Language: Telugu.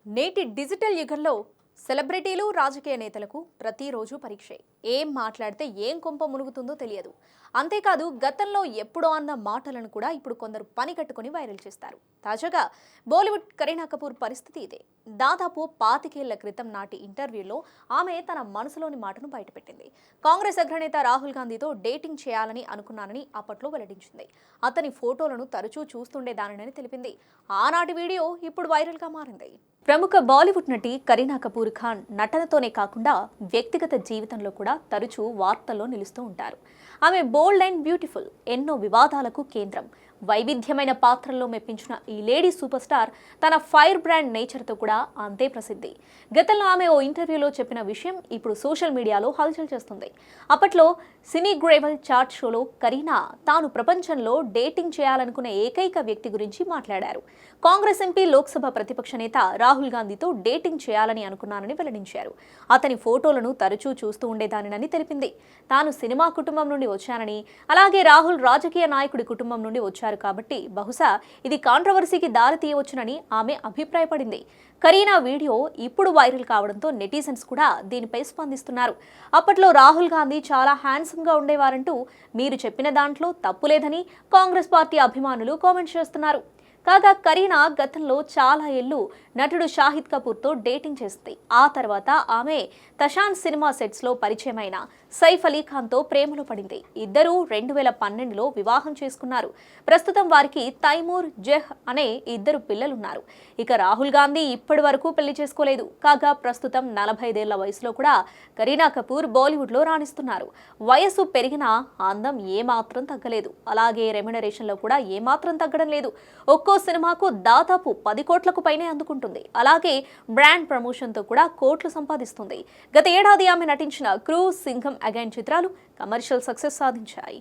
నేటి డిజిటల్ యుగంలో సెలబ్రిటీలు రాజకీయ నేతలకు ప్రతిరోజు పరీక్షే. ఏం మాట్లాడితే ఏం కొంప మునుగుతుందో తెలియదు. అంతేకాదు గతంలో ఎప్పుడో అన్న మాటలను కూడా ఇప్పుడు కొందరు పని కట్టుకుని వైరల్ చేస్తారు. తాజాగా బాలీవుడ్ కరీనా కపూర్ పరిస్థితి ఇదే. దాదాపు 25 ఏళ్ల క్రితం నాటి ఇంటర్వ్యూలో ఆమె తన మనసులోని మాటను బయటపెట్టింది. కాంగ్రెస్ అగ్రనేత రాహుల్ గాంధీతో డేటింగ్ చేయాలని అనుకున్నానని అప్పట్లో వెల్లడించింది. అతని ఫోటోలను తరచూ చూస్తుండేదానని తెలిపింది. ఆనాటి వీడియో ఇప్పుడు వైరల్గా మారింది. ప్రముఖ బాలీవుడ్ నటి కరీనా కపూర్ ఖాన్ నటనతోనే కాకుండా వ్యక్తిగత జీవితంలో కూడా తరచూ వార్తల్లో నిలుస్తూ ఉంటారు. ఆమె బోల్డ్ అండ్ బ్యూటిఫుల్, ఎన్నో వివాదాలకు కేంద్రం. వైవిధ్యమైన పాత్రల్లో మెప్పించిన ఈ లేడీ సూపర్ స్టార్ తన ఫైర్ బ్రాండ్ నేచర్తో కూడా అంతే ప్రసిద్ధి. గతంలో ఆమె ఓ ఇంటర్వ్యూలో చెప్పిన విషయం ఇప్పుడు సోషల్ మీడియాలో హల్చల్ చేస్తుంది. అప్పట్లో సినీ గ్రేవల్ చాట్ షోలో కరీనా తాను ప్రపంచంలో డేటింగ్ చేయాలనుకునే ఏకైక వ్యక్తి గురించి మాట్లాడారు. కాంగ్రెస్ ఎంపీ, లోక్సభ ప్రతిపక్ష నేత రాహుల్ గాంధీతో డేటింగ్ చేయాలని అనుకున్నానని వెల్లడించారు. అతని ఫోటోలను తరచూ చూస్తూ ఉండేదానినని తెలిపింది. తాను సినిమా కుటుంబం నుండి వచ్చానని, అలాగే రాహుల్ రాజకీయ నాయకుడి కుటుంబం నుండి వచ్చారు కాబట్టి బహుశా ఇది కాంట్రవర్సీకి దారి తీయవచ్చునని ఆమె అభిప్రాయపడింది. కరీనా వీడియో ఇప్పుడు వైరల్ కావడంతో నెటిజన్స్ కూడా దీనిపై స్పందిస్తున్నారు. అప్పట్లో రాహుల్ గాంధీ చాలా హ్యాండ్సమ్గా ఉండేవారంటూ మీరు చెప్పిన దాంట్లో తప్పు లేదని కాంగ్రెస్ పార్టీ అభిమానులు కామెంట్ చేస్తున్నారు. కాగా కరీనా గతంలో చాలా ఏళ్లు నటుడు షాహిద్ కపూర్తో డేటింగ్ చేసింది. ఆ తర్వాత ఆమె తషాన్ సినిమా సెట్స్లో పరిచయమైన సైఫ్ అలీ ఖాన్తో ప్రేమలో పడింది. ఇద్దరూ 2012లో వివాహం చేసుకున్నారు. ప్రస్తుతం వారికి తైమూర్, జెహ్ అనే ఇద్దరు పిల్లలున్నారు. ఇక రాహుల్ గాంధీ ఇప్పటి వరకు పెళ్లి చేసుకోలేదు. కాగా ప్రస్తుతం 45 ఏళ్ల వయసులో కూడా కరీనా కపూర్ బాలీవుడ్లో రాణిస్తున్నారు. వయసు పెరిగినా అందం ఏమాత్రం తగ్గలేదు. అలాగే రెమ్యునరేషన్లో కూడా ఏమాత్రం తగ్గడం లేదు. ఒక్కో సినిమాకు దాదాపు 10 కోట్లకు పైనే అందుకుంటుంది. అలాగే బ్రాండ్ ప్రమోషన్తో కూడా కోట్లు సంపాదిస్తుంది. గత ఏడాది ఆమె నటించిన క్రూజ్, సింఘం అగైన్ చిత్రాలు కమర్షియల్ సక్సెస్ సాధించాయి.